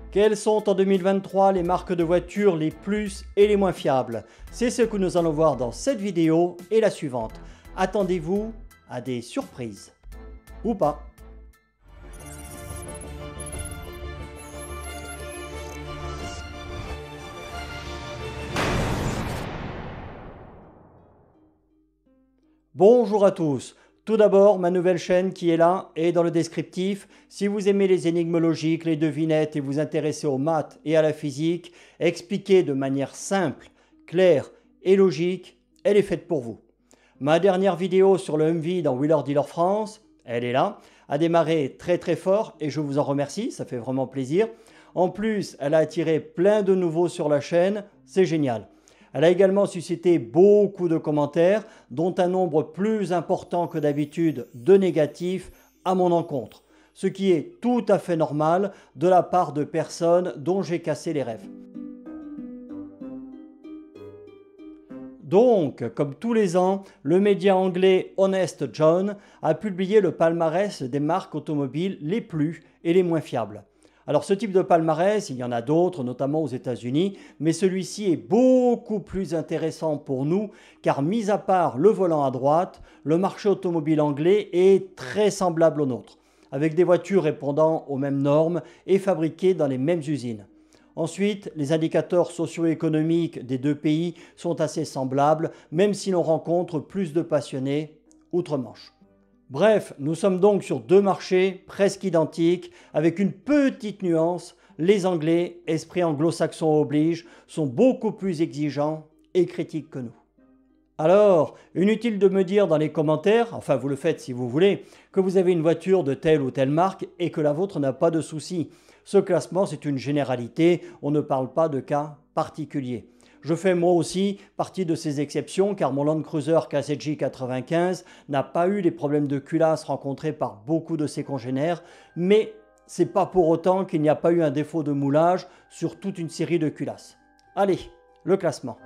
Quelles sont en 2023 les marques de voitures les plus et les moins fiables? C'est ce que nous allons voir dans cette vidéo et la suivante. Attendez-vous à des surprises. Ou pas. Bonjour à tous. Tout d'abord, ma nouvelle chaîne qui est là et dans le descriptif. Si vous aimez les énigmes logiques, les devinettes et vous intéressez aux maths et à la physique, expliquée de manière simple, claire et logique, elle est faite pour vous. Ma dernière vidéo sur le Humvee dans Wheeler Dealer France, elle est là, a démarré très fort et je vous en remercie, ça fait vraiment plaisir. En plus, elle a attiré plein de nouveaux sur la chaîne, c'est génial. Elle a également suscité beaucoup de commentaires, dont un nombre plus important que d'habitude de négatifs à mon encontre, ce qui est tout à fait normal de la part de personnes dont j'ai cassé les rêves. Donc, comme tous les ans, le média anglais Honest John a publié le palmarès des marques automobiles les plus et les moins fiables. Alors ce type de palmarès, il y en a d'autres, notamment aux États-Unis, mais celui-ci est beaucoup plus intéressant pour nous car mis à part le volant à droite, le marché automobile anglais est très semblable au nôtre, avec des voitures répondant aux mêmes normes et fabriquées dans les mêmes usines. Ensuite, les indicateurs socio-économiques des deux pays sont assez semblables, même si l'on rencontre plus de passionnés outre-Manche. Bref, nous sommes donc sur deux marchés presque identiques, avec une petite nuance. Les Anglais, esprit anglo-saxon oblige, sont beaucoup plus exigeants et critiques que nous. Alors, inutile de me dire dans les commentaires, enfin vous le faites si vous voulez, que vous avez une voiture de telle ou telle marque et que la vôtre n'a pas de soucis. Ce classement, c'est une généralité, on ne parle pas de cas particuliers. Je fais moi aussi partie de ces exceptions car mon Land Cruiser KZJ 95 n'a pas eu les problèmes de culasse rencontrés par beaucoup de ses congénères, mais c'est pas pour autant qu'il n'y a pas eu un défaut de moulage sur toute une série de culasses. Allez, le classement.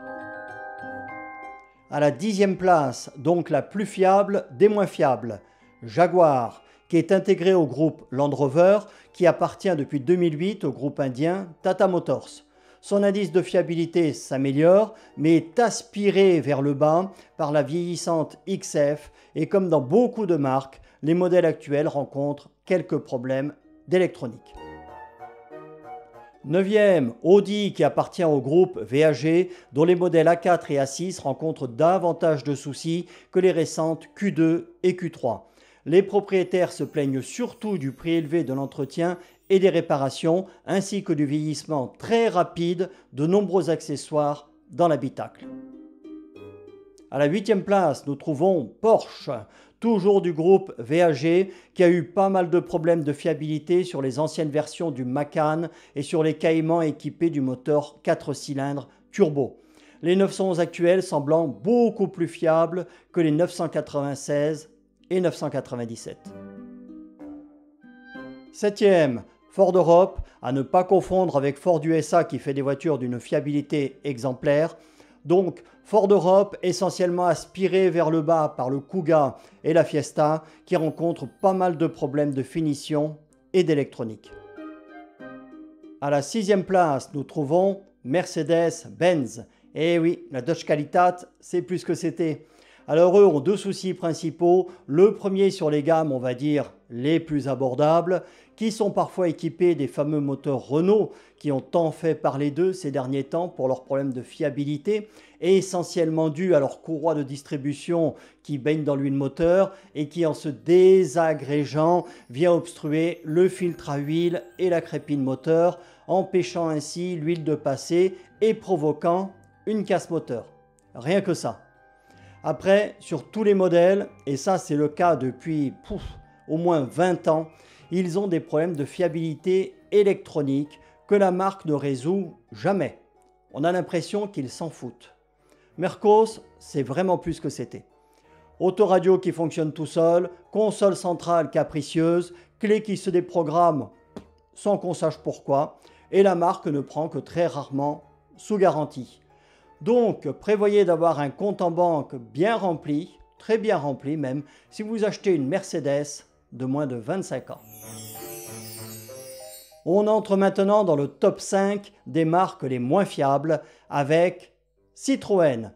À la 10e place, donc la plus fiable des moins fiables, Jaguar, qui est intégré au groupe Land Rover, qui appartient depuis 2008 au groupe indien Tata Motors. Son indice de fiabilité s'améliore, mais est aspiré vers le bas par la vieillissante XF et comme dans beaucoup de marques, les modèles actuels rencontrent quelques problèmes d'électronique. 9e, Audi qui appartient au groupe VAG, dont les modèles A4 et A6 rencontrent davantage de soucis que les récentes Q2 et Q3. Les propriétaires se plaignent surtout du prix élevé de l'entretien et des réparations, ainsi que du vieillissement très rapide de nombreux accessoires dans l'habitacle. À la 8e place, nous trouvons Porsche, toujours du groupe VAG, qui a eu pas mal de problèmes de fiabilité sur les anciennes versions du Macan et sur les Cayman équipés du moteur 4 cylindres turbo. Les 911 actuels semblant beaucoup plus fiables que les 996 et 997. 7e, Ford Europe, à ne pas confondre avec Ford USA qui fait des voitures d'une fiabilité exemplaire. Donc Ford Europe essentiellement aspiré vers le bas par le Kuga et la Fiesta qui rencontrent pas mal de problèmes de finition et d'électronique. À la 6e place, nous trouvons Mercedes-Benz. Et oui, la Dodge Qualitat, c'est plus que c'était. Alors eux ont deux soucis principaux. Le premier sur les gammes, on va dire, les plus abordables, qui sont parfois équipés des fameux moteurs Renault qui ont tant fait parler d'eux ces derniers temps pour leurs problèmes de fiabilité et essentiellement dû à leur courroie de distribution qui baigne dans l'huile moteur et qui en se désagrégeant vient obstruer le filtre à huile et la crépine moteur, empêchant ainsi l'huile de passer et provoquant une casse moteur. Rien que ça. Après, sur tous les modèles, et ça c'est le cas depuis au moins 20 ans, ils ont des problèmes de fiabilité électronique que la marque ne résout jamais. On a l'impression qu'ils s'en foutent. Mercos, c'est vraiment plus que c'était. Autoradio qui fonctionne tout seul, console centrale capricieuse, clé qui se déprogramme sans qu'on sache pourquoi, et la marque ne prend que très rarement sous garantie. Donc, prévoyez d'avoir un compte en banque bien rempli, très bien rempli même, si vous achetez une Mercedes de moins de 25 ans. On entre maintenant dans le top 5 des marques les moins fiables avec Citroën.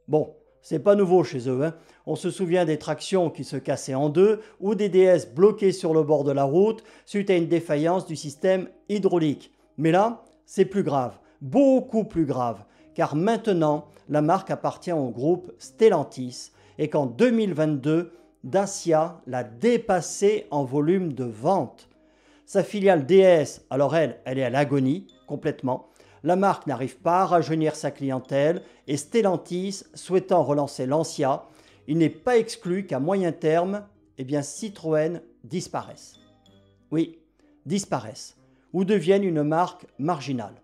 Bon, c'est pas nouveau chez eux, hein. On se souvient des tractions qui se cassaient en deux ou des DS bloquées sur le bord de la route suite à une défaillance du système hydraulique. Mais là, c'est plus grave, beaucoup plus grave, car maintenant, la marque appartient au groupe Stellantis et qu'en 2022, Dacia l'a dépassé en volume de vente. Sa filiale DS, alors elle est à l'agonie complètement. La marque n'arrive pas à rajeunir sa clientèle et Stellantis, souhaitant relancer Lancia, il n'est pas exclu qu'à moyen terme, Citroën disparaisse. Oui, disparaisse, ou devienne une marque marginale.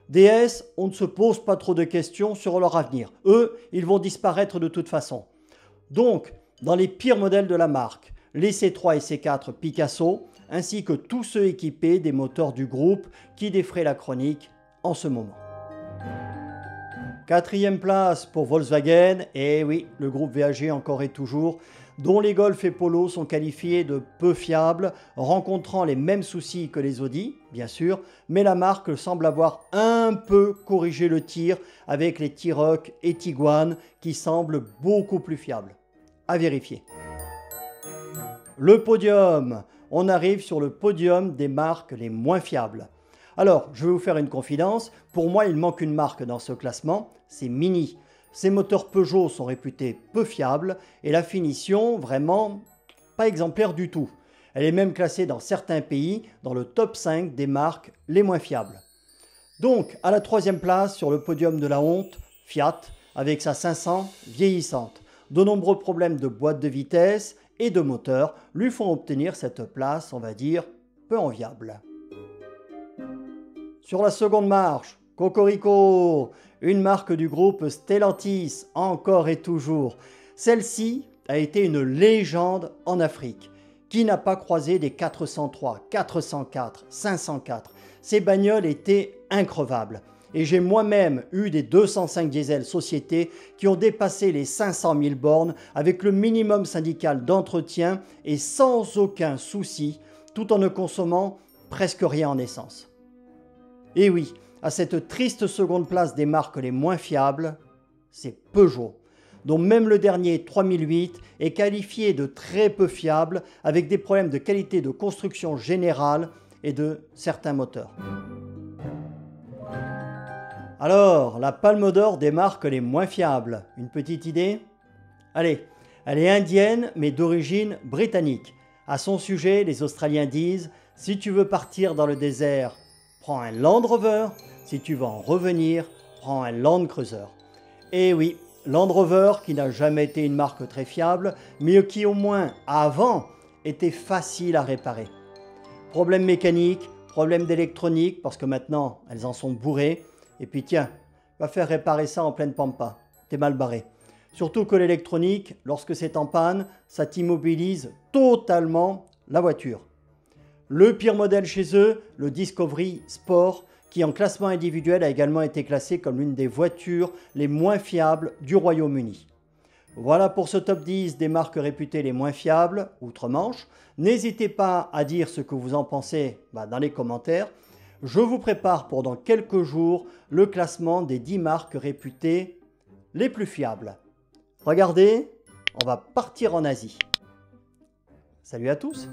DS, on ne se pose pas trop de questions sur leur avenir. Eux, ils vont disparaître de toute façon. Donc, dans les pires modèles de la marque, les C3 et C4 Picasso, ainsi que tous ceux équipés des moteurs du groupe qui défraient la chronique en ce moment. Quatrième place pour Volkswagen, et oui, le groupe VAG encore et toujours, dont les Golf et Polo sont qualifiés de peu fiables, rencontrant les mêmes soucis que les Audi, bien sûr, mais la marque semble avoir un peu corrigé le tir avec les T-Roc et Tiguan qui semblent beaucoup plus fiables. À vérifier. Le podium. On arrive sur le podium des marques les moins fiables. Alors, je vais vous faire une confidence. Pour moi, il manque une marque dans ce classement, c'est Mini. Ces moteurs Peugeot sont réputés peu fiables et la finition, vraiment, pas exemplaire du tout. Elle est même classée dans certains pays dans le top 5 des marques les moins fiables. Donc, à la troisième place sur le podium de la honte, Fiat, avec sa 500 vieillissante. De nombreux problèmes de boîte de vitesse et de moteur lui font obtenir cette place, on va dire, peu enviable. Sur la seconde marche, Cocorico, une marque du groupe Stellantis, encore et toujours. Celle-ci a été une légende en Afrique. Qui n'a pas croisé des 403, 404, 504? Ces bagnoles étaient increvables. Et j'ai moi-même eu des 205 diesel société qui ont dépassé les 500 000 bornes avec le minimum syndical d'entretien et sans aucun souci, tout en ne consommant presque rien en essence. Et oui, à cette triste seconde place des marques les moins fiables, c'est Peugeot, dont même le dernier 3008 est qualifié de très peu fiable avec des problèmes de qualité de construction générale et de certains moteurs. Alors, la palme d'or des marques les moins fiables, une petite idée? Allez, elle est indienne mais d'origine britannique. À son sujet, les Australiens disent « Si tu veux partir dans le désert, prends un Land Rover. Si tu veux en revenir, prends un Land Cruiser. » Et oui, Land Rover qui n'a jamais été une marque très fiable, mais qui au moins avant était facile à réparer. Problème mécanique, problème d'électronique parce que maintenant elles en sont bourrées. Et puis tiens, va faire réparer ça en pleine pampa, t'es mal barré. Surtout que l'électronique, lorsque c'est en panne, ça t'immobilise totalement la voiture. Le pire modèle chez eux, le Discovery Sport, qui en classement individuel a également été classé comme l'une des voitures les moins fiables du Royaume-Uni. Voilà pour ce top 10 des marques réputées les moins fiables, outre-Manche. N'hésitez pas à dire ce que vous en pensez dans les commentaires. Je vous prépare pour dans quelques jours le classement des 10 marques réputées les plus fiables. Regardez, on va partir en Asie. Salut à tous!